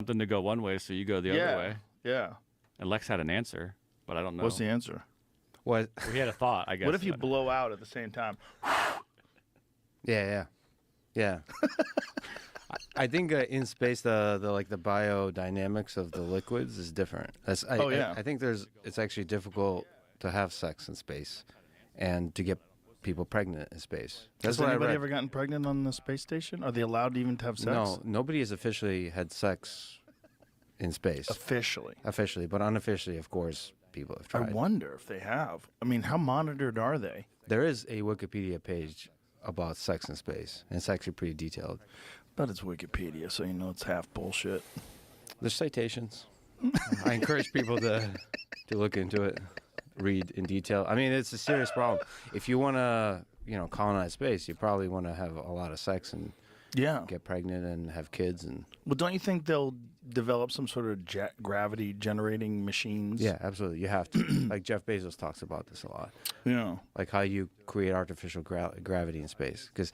something to go one way, so you go the yeah, other way. yeah. And Lex had an answer, but I don't know. What's the answer? What? We had a thought, I guess. What if you blow out at the same time? Yeah. I think in space the biodynamics of the liquids is different. I think it's actually difficult to have sex in space, and to get people pregnant in space. Has anybody ever gotten pregnant on the space station? Are they allowed even to have sex? No, nobody has officially had sex in space. Officially, but unofficially, of course, people have tried. I wonder if they have. I mean, how monitored are they? There is a Wikipedia page about sex in space, and it's actually pretty detailed. But it's Wikipedia, so you know it's half bullshit. There's citations. I encourage people to look into it, read in detail. I mean, it's a serious problem. If you want to, colonize space, you probably want to have a lot of sex and get pregnant and have kids. And well, don't you think they'll develop some sort of gravity generating machines? Yeah, absolutely. You have to. Like Jeff Bezos talks about this a lot. Yeah. Like how you create artificial gravity in space. Because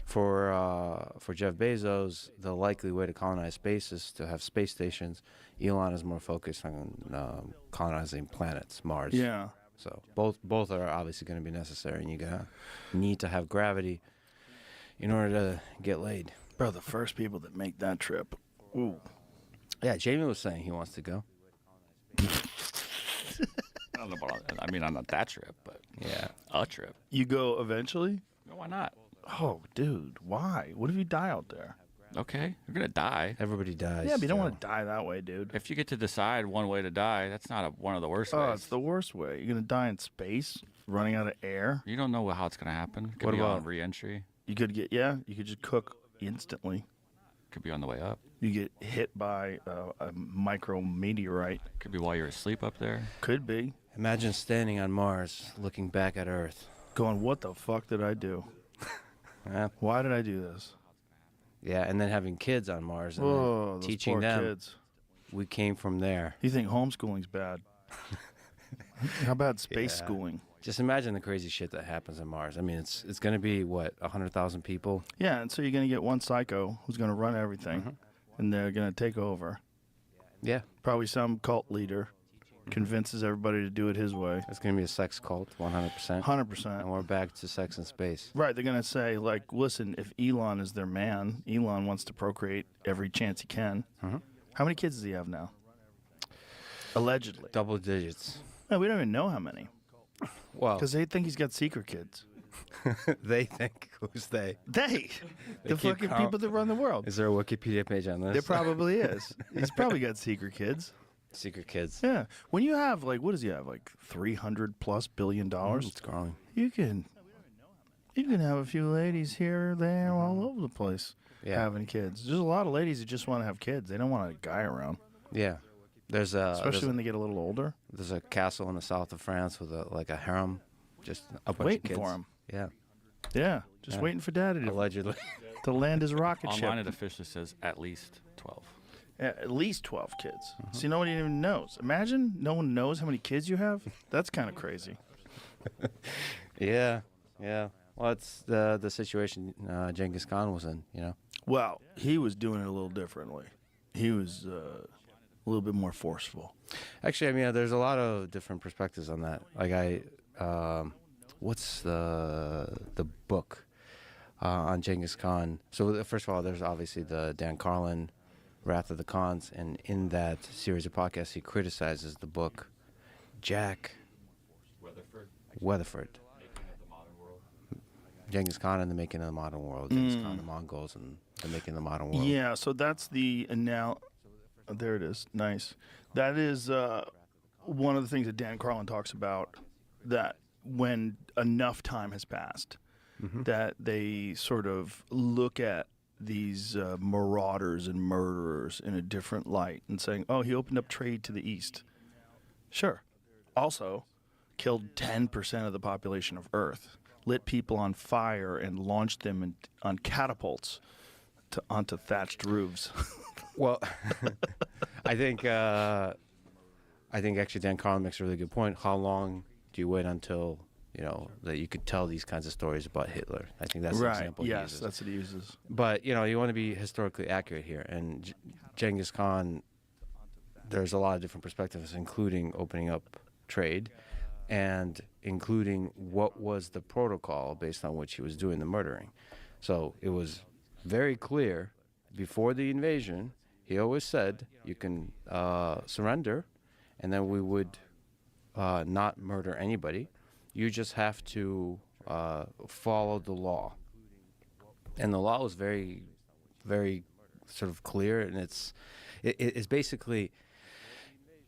for Jeff Bezos, the likely way to colonize space is to have space stations. Elon is more focused on colonizing planets, Mars. Yeah. So both are obviously going to be necessary, and you're going to need to have gravity in order to get laid. Bro, the first people that make that trip. Ooh. Yeah, Jamie was saying he wants to go. I don't know about, I mean, not that trip, but yeah, a trip. You go eventually? No, why not? Oh, dude, why? What if you die out there? Okay, you're going to die. Everybody dies. Yeah, but you don't want to die that way, dude. If you get to decide one way to die, that's not one of the worst ways. Oh, it's the worst way. You're going to die in space, running out of air. You don't know how it's going to happen. Could What be about on re-entry? You could you could just cook instantly. Could be on the way up. You get hit by a micrometeorite. Could be while you're asleep up there. Could be. Imagine standing on Mars, looking back at Earth. Going, what the fuck did I do? Yeah. Why did I do this? Yeah, and then having kids on Mars and Whoa, those teaching poor them. kids. We came from there. You think homeschooling's bad? How about space Yeah. schooling? Just imagine the crazy shit that happens on Mars. I mean, it's going to be, 100,000 people? Yeah, and so you're going to get one psycho who's going to run everything, and they're going to take over. Yeah. Probably some cult leader convinces everybody to do it his way. It's going to be a sex cult, 100%. 100%. And we're back to sex in space. Right, they're going to say, like, listen, if Elon is their man, Elon wants to procreate every chance he can. How many kids does he have now? Allegedly. Double digits. No, we don't even know how many. Well, Because they think he's got secret kids. they think, who's they? They! The keep fucking count. people that run the world. Is there a Wikipedia page on this? There probably is. He's probably got secret kids. Secret kids. Yeah. When you have, like, what does he have? Like $300+ billion? It's growing. You can have a few ladies here or there all over the place having kids. There's a lot of ladies that just want to have kids. They don't want a guy around. Yeah. Especially when they get a little older. There's a castle in the south of France with a harem, just a bunch Waiting of kids. for him. Yeah. Yeah. Just waiting for daddy Allegedly. to land his rocket Online it ship. officially says at least 12. Yeah, at least 12 kids. See, nobody even knows. Imagine no one knows how many kids you have. That's kind of crazy. Yeah. Well, it's the situation Genghis Khan was in, Well, he was doing it a little differently. He was a little bit more forceful. Actually, I mean, there's a lot of different perspectives on that. Like what's the book on Genghis Khan? So first of all, there's obviously the Dan Carlin, Wrath of the Khans, and in that series of podcasts, he criticizes the book Jack Weatherford. Genghis Khan and the Making of the Modern World. Genghis Khan, the Mongols, and the Making of the Modern World. Yeah, so that's the there it is. Nice. That is one of the things that Dan Carlin talks about, that when enough time has passed, that they sort of look at these marauders and murderers in a different light and saying, oh, he opened up trade to the east. Sure. Also, killed 10% of the population of Earth, lit people on fire and launched them on catapults onto thatched roofs. Well, I think actually Dan Carlin makes a really good point. How long do you wait until that you could tell these kinds of stories about Hitler. I think that's the Right. example he Yes, uses. that's what he uses. But you want to be historically accurate here, and Genghis Khan, there's a lot of different perspectives, including opening up trade, and including what was the protocol based on which he was doing the murdering. So it was very clear before the invasion. He always said, "You can surrender, and then we would not murder anybody. You just have to follow the law." And the law was very, very sort of clear, and it's basically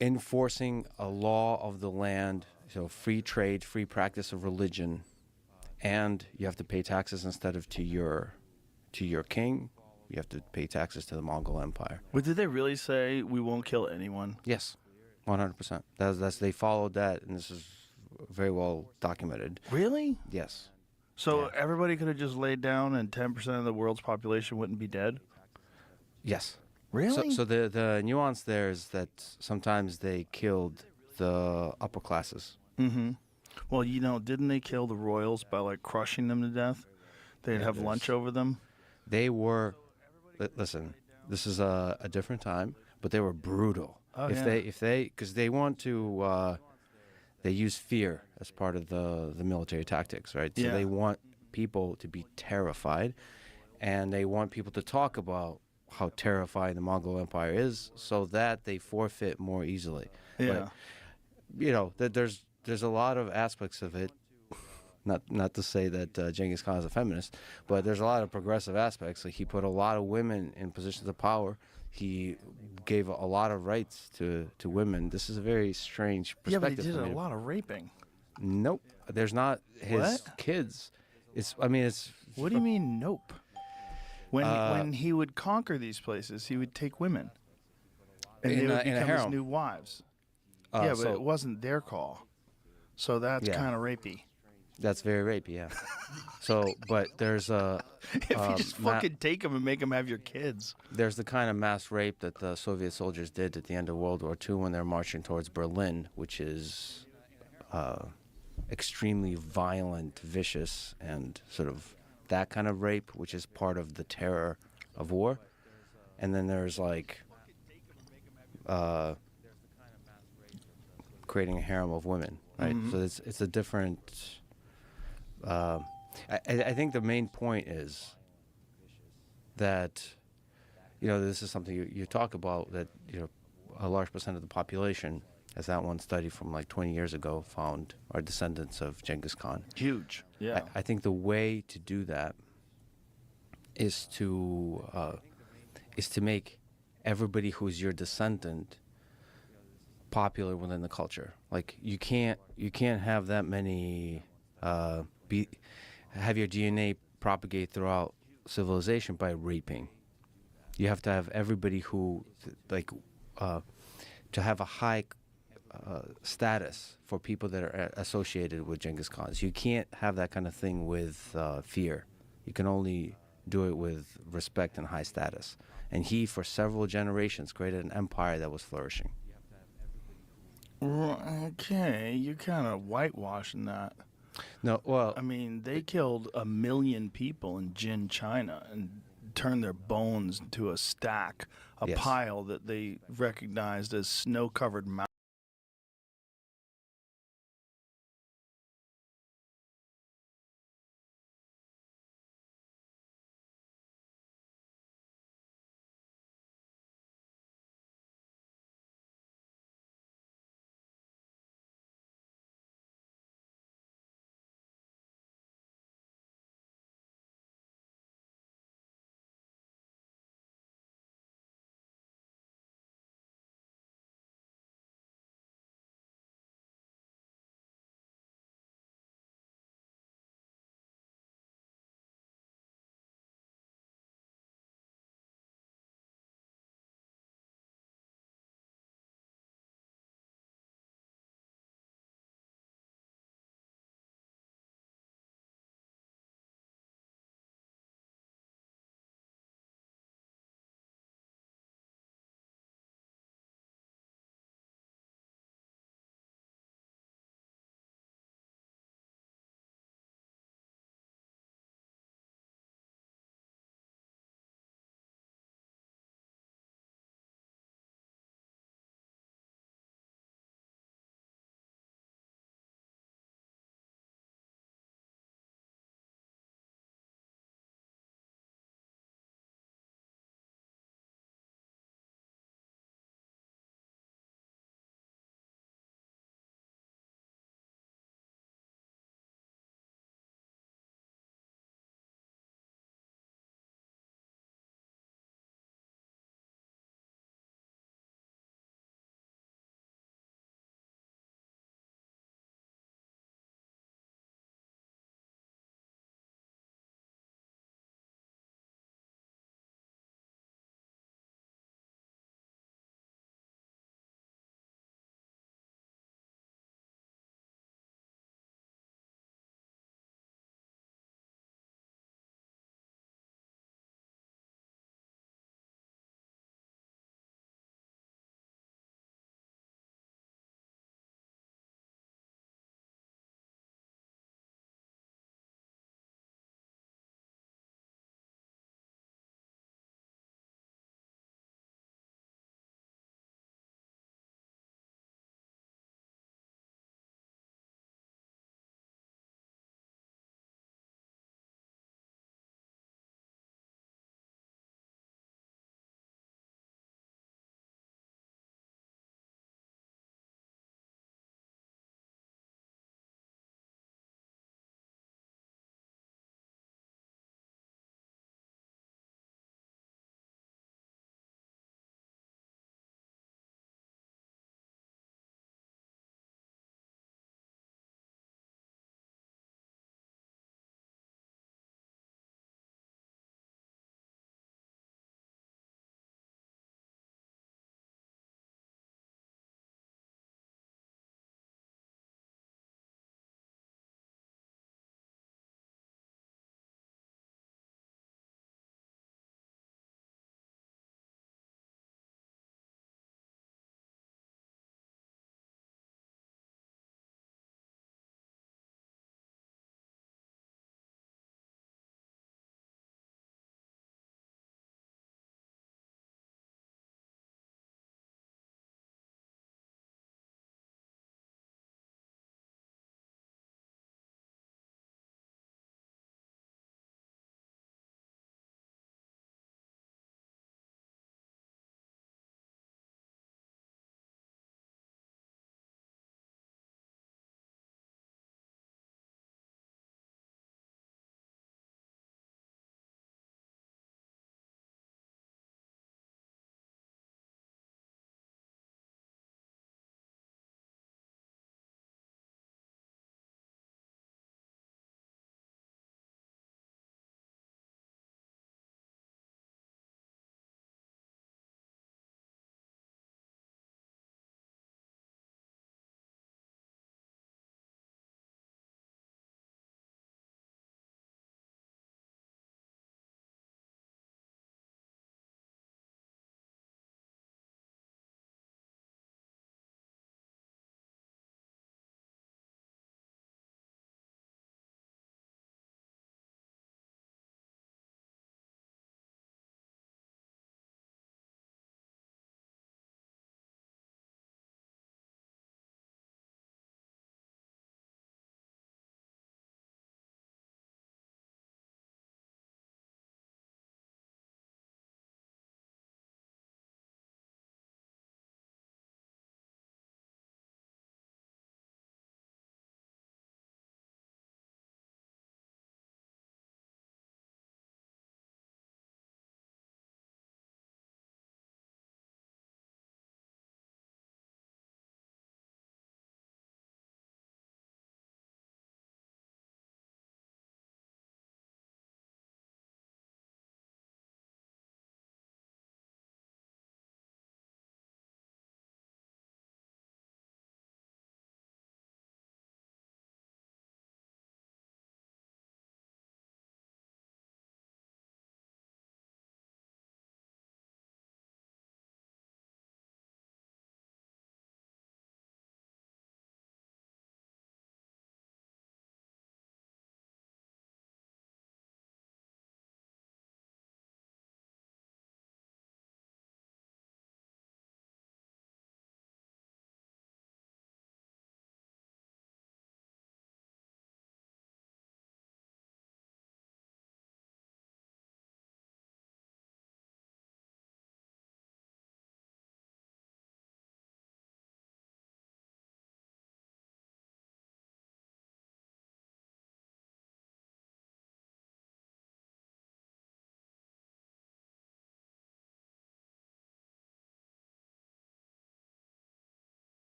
enforcing a law of the land, so free trade, free practice of religion, and you have to pay taxes instead of to your king. You have to pay taxes to the Mongol Empire. But did they really say we won't kill anyone? Yes, 100%. That's they followed that, and this is very well documented. Really? Yes. So Yeah. everybody could have just laid down, and 10% of the world's population wouldn't be dead. Yes. Really? So the nuance there is that sometimes they killed the upper classes. Mm-hmm. Well, didn't they kill the royals by like crushing them to death? They'd have lunch over them. They were, listen, this is a different time, but they were brutal. Oh, if yeah. because they want to, they use fear as part of the military tactics, right? So Yeah. they want people to be terrified, and they want people to talk about how terrifying the Mongol Empire is, so that they forfeit more easily. Yeah. But, there's a lot of aspects of it. Not to say that Genghis Khan is a feminist, but there's a lot of progressive aspects. Like, he put a lot of women in positions of power. He gave a lot of rights to women. This is a very strange Yeah, but he perspective. did from a him. lot of raping. Nope, there's not his What? kids. It's What do you mean, nope? When he would conquer these places, he would take women, and they In would a become his harem. new wives. Yeah, but so it wasn't their call, so that's Yeah. kind of rapey. that's very rapey, yeah. So, but there's If you just ma- fucking take them and make them have your kids. there's the kind of mass rape that the Soviet soldiers did at the end of World War II when they're marching towards Berlin, which is extremely violent, vicious, and sort of that kind of rape, which is part of the terror of war. And then there's like creating a harem of women, right? Mhm. So it's a different. I think the main point is that this is something you talk about, that a large percent of the population, as that one study from like 20 years ago found, are descendants of Genghis Khan. Huge. Yeah. I think the way to do that is to make everybody who's your descendant popular within the culture. Like, you can't have that many have your DNA propagate throughout civilization by raping. You have to have everybody who to have a high status for people that are associated with Genghis Khan. So you can't have that kind of thing with fear. You can only do it with respect and high status. And he, for several generations, created an empire that was flourishing. Okay, you're kind of whitewashing that. No, well, I mean, they killed 1 million people in Jin, China, and turned their bones into a stack, a Yes. pile that they recognized as snow-covered mountains.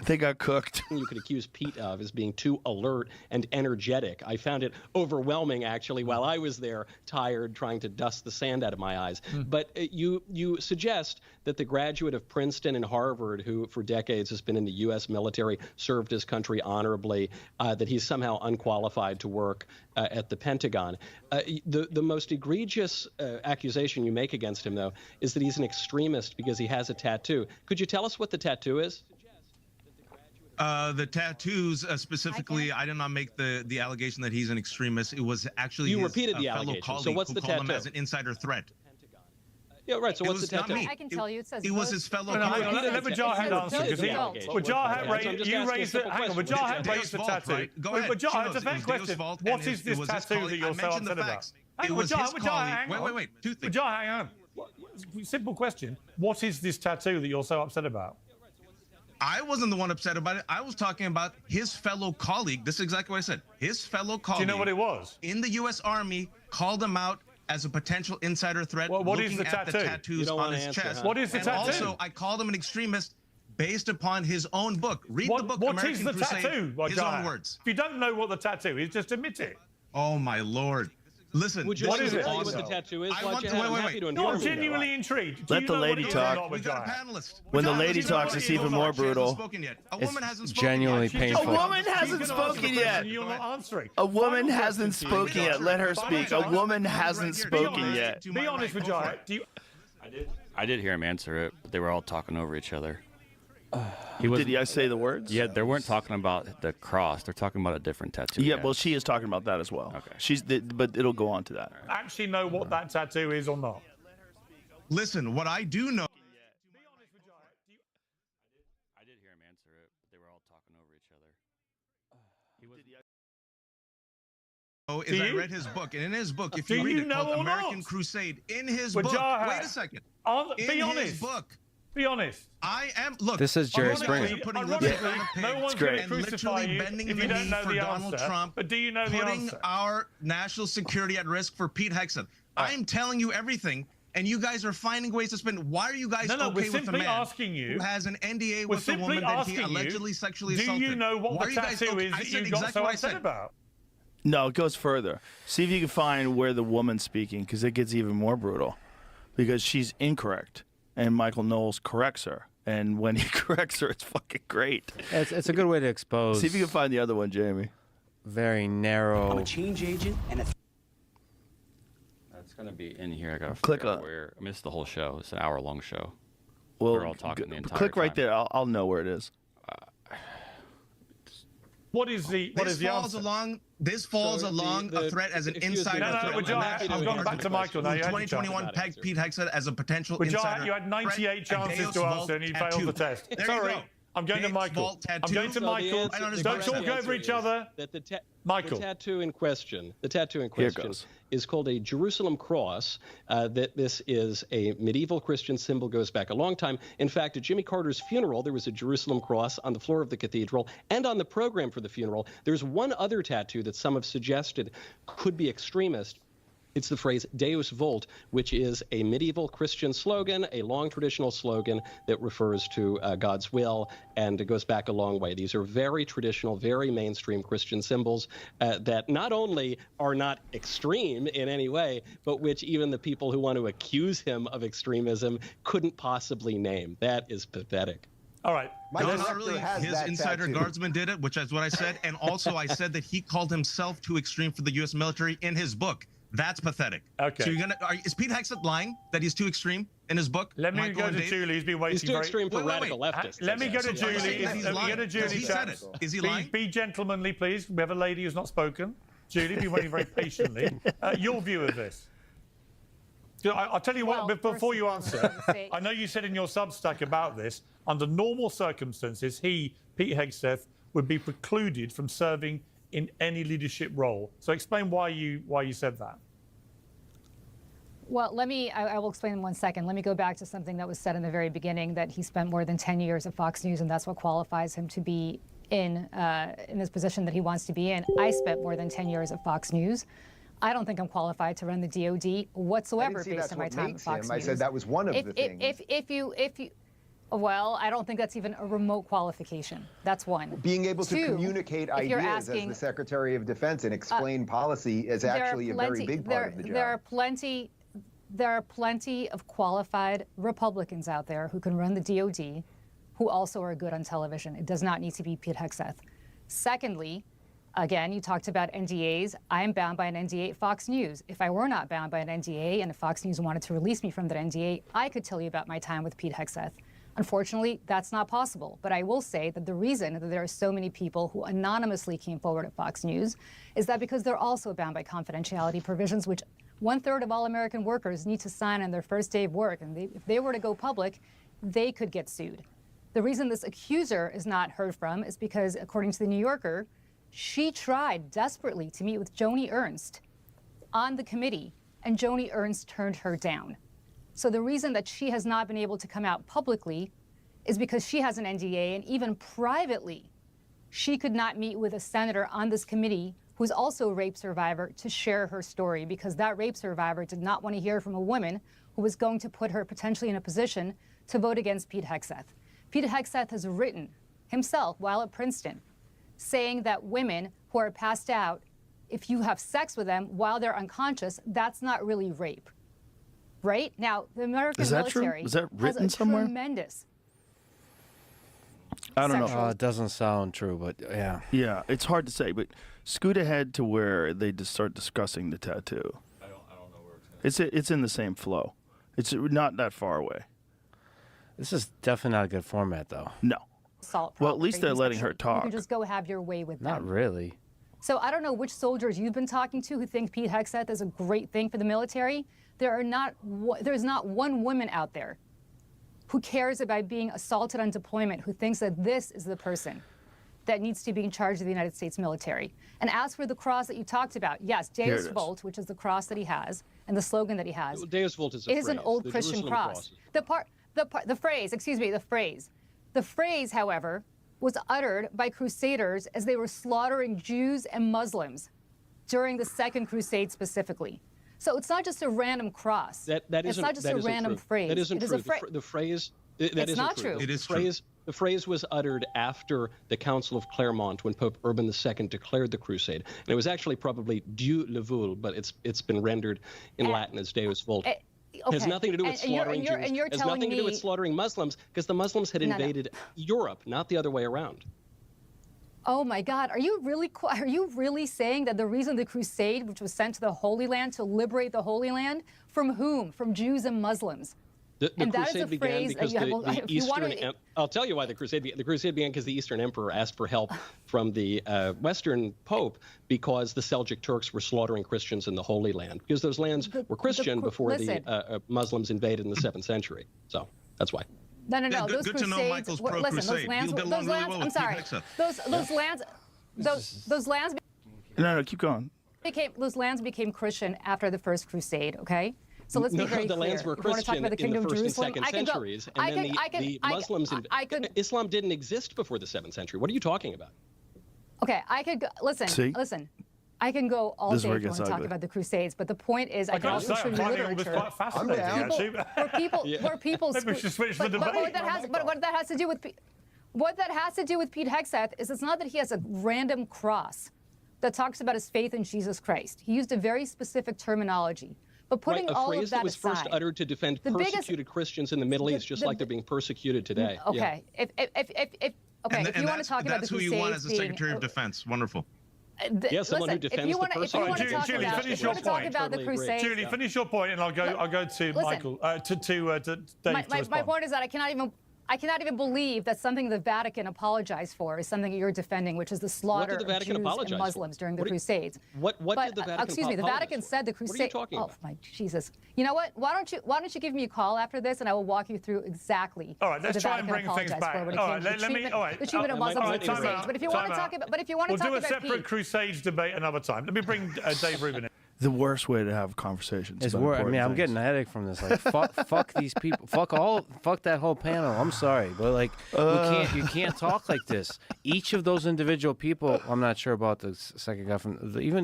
They got cooked. You could accuse Pete of is being too alert and energetic. I found it overwhelming, actually, while I was there, tired, trying to dust the sand out of my eyes. But you suggest that the graduate of Princeton and Harvard, who for decades has been in the U.S. military, served his country honorably, that he's somehow unqualified to work at the Pentagon. The most egregious accusation you make against him, though, is that he's an extremist because he has a tattoo. Could you tell us what the tattoo is? The tattoos specifically, I did not make the allegation that he's an extremist. It was actually You his, repeated the fellow allegation. colleague So what's who the called him tattoo? as an insider threat. Yeah, right. So It what's was the not tattoo? me. I can tell you, it says It was both. his fellow No, hang colleague. on, let Wajahat answer, because he, Wajahat, you raised it. Hang on, Wajahat raised the tattoo. Go ahead. Wajahat, it's a It fair was Deo's question. fault, What and is it this was his tattoo that colleague. you're I so mentioned the upset about? facts. Hang It on, was his Wajahat, colleague. hang on. Wait. Two things. Wajahat, hang on. Simple question. What is this tattoo that you're so upset about? I wasn't the one upset about it. I was talking about his fellow colleague. This is exactly what I said. His fellow colleague. Do you know what it was? In the U.S. Army, called him out as a potential insider threat. Well, what is looking the at the tattoo? You tattoos don't on wanna his answer, chest. huh? What is the and tattoo? Also, I called him an extremist based upon his own book. Read the book, What American is the Crusade, tattoo, his own Wajahat? words. If you don't know what the tattoo is, just admit it. Oh, my Lord. Listen, Would you this like is me is to tell you awesome. what the tattoo is? I want to- Wajahat? wait, I'm wait, happy wait. to No, inform I'm you. genuinely intrigued. Do Let you the know what lady it is or talk. not, We got a Wajahat? panelist. When the Wajahat, lady do you know talks, what it's it is even or more not? She hasn't brutal. spoken yet. A It's woman hasn't spoken genuinely yet. painful. A woman hasn't She's gonna answer spoken the yet. question, You're not answering. A woman Final hasn't question to you. spoken yet. Let her speak. A woman hasn't Be spoken honest. yet. To Be my honest, right, go for Wajahat. it. I did hear him answer it, but they were all talking over each other. Did I say the words? Yeah, they weren't talking about the cross. They're talking about a different tattoo. Yeah, he well, has. she is talking about that as well. Okay. But it'll go on to that. Actually know what that tattoo is or not? Listen, what I do know I did hear him answer it, but they were all talking over each other. is Do I you? read his book, and in his book, if Do you read you it, know called or American not? Crusade, in his But book, Jahat, wait a second. Be In honest. his book, Be honest. I am. Look, This is Jerry ironically, Springer. putting Ironically, lipstick on a pig no one's great. going to and crucify literally you bending if the you don't knee know for the Donald answer. Trump, But do you know the putting answer? our national security at risk for Pete Hegseth. I am telling you everything, and you guys are finding ways to spin. Why are you guys No, okay we're with a simply man asking you. who has an NDA We're with a simply woman that he asking allegedly you. sexually Do assaulted? you know what Why the are you guys tattoo okay? is I that said you got exactly so what I upset said. about? No, it goes further. See if you can find where the woman's speaking, because it gets even more brutal. Because she's incorrect, and Michael Knowles corrects her. And when he corrects her, it's fucking great. It's a good way to expose See if you can find the other one, Jamie. very narrow. I'm a change agent and a That's gonna be in here. I gotta Click figure out on- where. I missed the whole show. It's an hour-long show. Well, We're all talking the entire click right time. there. I'll know where it is. What is the This answer? falls along a threat as an excuse me, insider No, no, threat. we're And just- that's I'm what going we back argued to about. Michael now. You had your chance. 2021 pegged Pete Hegseth as a potential Wajahat, insider. you had 98 threat, a chances Deus to Vult answer and you tattoo. failed the test. There you Sorry. go. I'm going to Deus Michael. Vult I'm tattoo. going to So the Michael. answer- I don't the understand. Don't correct talk over answer each is other. That Michael. the tattoo in question Here it goes. is called a Jerusalem cross. That this is a medieval Christian symbol, goes back a long time. In fact, at Jimmy Carter's funeral, there was a Jerusalem cross on the floor of the cathedral, and on the program for the funeral, there's one other tattoo that some have suggested could be extremist. It's the phrase Deus Vult, which is a medieval Christian slogan, a long traditional slogan that refers to God's will, and it goes back a long way. These are very traditional, very mainstream Christian symbols that not only are not extreme in any way, but which even the people who want to accuse him of extremism couldn't possibly name. That is pathetic. All right. No, Let's- not really. His insider guardsman did it, which is what I said. And also, I said that he called himself too extreme for the U.S. military in his book. That's pathetic. Okay. So is Pete Hegseth lying that he's too extreme in his book? Let me Michael go and to Dave? Julie. He's been waiting He's too very... extreme for Wait, wait, radical wait. leftists. Let me go to So why Julie. is he Let me lying? go to Julie. He said chaps. it. Is he lying? Be gentlemanly, please. We have a lady who's not spoken. Julie, be waiting very patiently. Your view of this. I'll tell you what, Well, but before first you of all, answer, say- I know you said in your Substack about this, under normal circumstances, Pete Hegseth, would be precluded from serving in any leadership role. So explain why you said that. Well, I will explain in 1 second. Let me go back to something that was said in the very beginning, that he spent more than 10 years at Fox News, and that's what qualifies him to be in this position that he wants to be in. I spent more than 10 years at Fox News. I don't think I'm qualified to run the DOD whatsoever I didn't say based that's on my what time at makes Fox him. I News. said that was one of the things. If you Well, I don't think that's even a remote qualification. That's one. Being able to Two, communicate if you're ideas asking, as the Secretary of Defense and explain policy is actually a very big part of the job. There are plenty of qualified Republicans out there who can run the DOD, who also are good on television. It does not need to be Pete Hegseth. Secondly, again, you talked about NDAs. I am bound by an NDA at Fox News. If I were not bound by an NDA and if Fox News wanted to release me from that NDA, I could tell you about my time with Pete Hegseth. Unfortunately, that's not possible. But I will say that the reason that there are so many people who anonymously came forward at Fox News is that because they're also bound by confidentiality provisions, which 1/3 of all American workers need to sign on their first day of work. And if they were to go public, they could get sued. The reason this accuser is not heard from is because, according to the New Yorker, she tried desperately to meet with Joni Ernst on the committee, and Joni Ernst turned her down. So the reason that she has not been able to come out publicly is because she has an NDA, and even privately, she could not meet with a senator on this committee who's also a rape survivor to share her story, because that rape survivor did not want to hear from a woman who was going to put her potentially in a position to vote against Pete Hegseth. Pete Hegseth has written himself while at Princeton, saying that women who are passed out, if you have sex with them while they're unconscious, that's not really rape. Right? Now, the American Is that true? military Is that written has a somewhere? tremendous I don't know. sexual- It doesn't sound true, but yeah. Yeah, it's hard to say, but scoot ahead to where they just start discussing the tattoo. I don't know where it's going. It's in the same flow. It's not that far away. This is definitely not a good format, though. No. assault. Well, at least property. they're He's letting her actually- You talk. can just go have your way with Not them. really. So I don't know which soldiers you've been talking to who think Pete Hegseth is a great thing for the military. There's not one woman out there who cares about being assaulted on deployment who thinks that this is the person that needs to be in charge of the United States military. And as for the cross that you talked about, yes, Here it Deus is. Vult, which is the cross that he has, and the slogan that he has, Deus Vult is a it is an phrase. old The Christian Jerusalem cross. The phrase, however, was uttered by crusaders as they were slaughtering Jews and Muslims during the Second Crusade specifically. So it's not just a random cross. That it's isn't, not just that a isn't random true. phrase. That isn't it is true. a phrase. The phrase. That It's isn't not true. true. It is true. The phrase was uttered after the Council of Clermont, when Pope Urban II declared the crusade, and it was actually probably Dieu le veut, but it's been rendered in Latin as Deus Vult. It has okay. nothing to do with And you're- slaughtering and you're- Jews. and you're It has telling nothing to do with me- slaughtering Muslims, because the Muslims had No, no. invaded Europe, not the other way around. Oh my God, are you really saying that the reason the crusade, which was sent to the Holy Land to liberate the Holy Land, from whom? From Jews and Muslims. The And that is crusade a began phrase that because you have- the if you Eastern. wanna- I'll tell you why the crusade began. The crusade began because the Eastern Emperor asked for help from the Western Pope, because the Seljuk Turks were slaughtering Christians in the Holy Land, because those lands were Christian before listen. the Muslims invaded in the 7th century. So that's why. No. Yeah, Those good to crusades. know Michael's were- listen, those pro-crusade. lands. You'll get Those along really lands. well I'm with sorry. Pete Hegseth. Those lands. Those lands No, keep going. became Christian after the First Crusade. Okay. So let's be very the clear. lands were If you want to talk Christian about the in Kingdom the of first and Jerusalem, second I can go. centuries, and I then can. the I Muslims. could. Islam didn't exist before the 7th century. What are you talking about? Okay, I could go, See? listen. I can go all This is day where if it you want gets to talk ugly. about the Crusades, but the point is, I can gotta also say, show I'm you finding all this literature quite fascinating, actually. where people Maybe we should switch the but debate. what that has to do with what that has to do with Pete Hegseth is it's not that he has a random cross that talks about his faith in Jesus Christ. He used a very specific terminology. But putting Right, a all phrase of that was aside, first uttered to defend the biggest- persecuted Christians in the Middle East, just like they're being persecuted today. Yeah. okay, if you want to talk about the that's who you want as Crusades the being Secretary of Defense. Wonderful. Yeah, someone who listen, defends if you the want to talk persecuted. about, Julie, if finish you want to your talk point. about the Totally agree. Crusades, Julie, finish your point, and I'll go to Listen. Michael, to Dave my to respond. point is that I cannot even believe that something the Vatican apologized for is something that you're defending, which is the slaughter the Vatican of Jews apologize and for? Muslims during the What do you- Crusades. What But, did the Vatican excuse me, the apologize Vatican for? said the What are you Crusade. talking Oh about? my Jesus! You know what? Why don't you give me a call after this, and I will walk you through exactly. All right, what let's the try and Vatican bring things apologized back. for when it All came right, to let me. All right, the treatment of Mike, Muslims in Mike, the time Crusades. out, But if you want to talk We'll do a about separate Pete, Crusades debate another time. Let me bring Dave Rubin in. The worst way to have conversations. It's about worse. I mean, important I'm things. getting a headache from this. Like, fuck these people. Fuck that whole panel. I'm sorry, but like, you can't talk like this. Each of those individual people. I'm not sure about the second guy from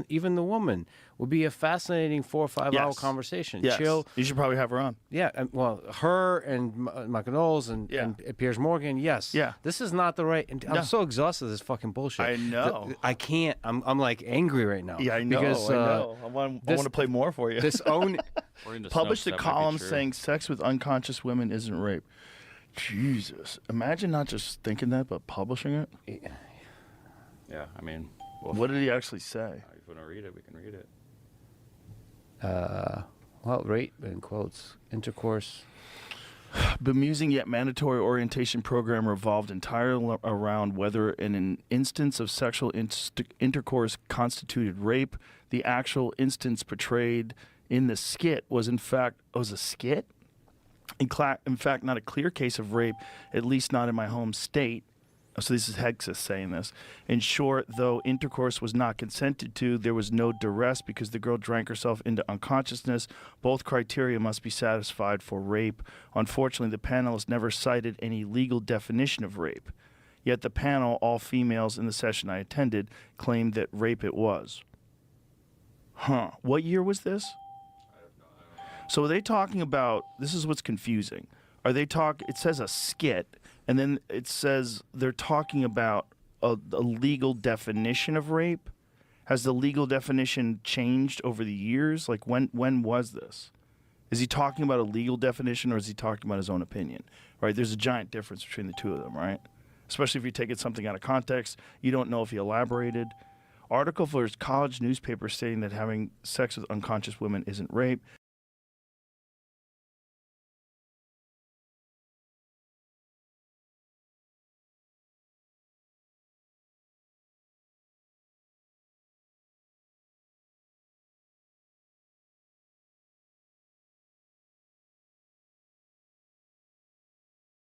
even the woman. would be a fascinating 4 or 5 hour Yes. conversation. Yes. Chill. You should probably have her on. Yeah, well, her and Michael Knowles and Piers Morgan, yes. Yeah. This is not the right. And I'm No. so exhausted of this fucking bullshit. I know. I can't. I'm like angry right now. Yeah, I know. Because, I know. I want to play more for you. This own. We're in the Published snow, a so that might be column true. saying sex with unconscious women isn't rape. Jesus. Imagine not just thinking that, but publishing it. Yeah, I mean, What did he actually say? if we want to read it, we can read it. Well, rape in quotes, intercourse. Bemusing yet mandatory orientation program revolved entirely around whether an instance of sexual intercourse constituted rape. The actual instance portrayed in the skit was in fact a skit. In fact, not a clear case of rape, at least not in my home state. So this is Hegseth saying this. In short, though intercourse was not consented to, there was no duress because the girl drank herself into unconsciousness. Both criteria must be satisfied for rape. Unfortunately, the panelists never cited any legal definition of rape. Yet the panel, all females in the session I attended, claimed that rape it was. Huh. What year was this? So are they talking about, this is what's confusing. Are they it says a skit, and then it says they're talking about a legal definition of rape. Has the legal definition changed over the years? Like when was this? Is he talking about a legal definition or is he talking about his own opinion? Right? There's a giant difference between the two of them, right? Especially if you're taking something out of context. You don't know if he elaborated. Article for his college newspaper stating that having sex with unconscious women isn't rape.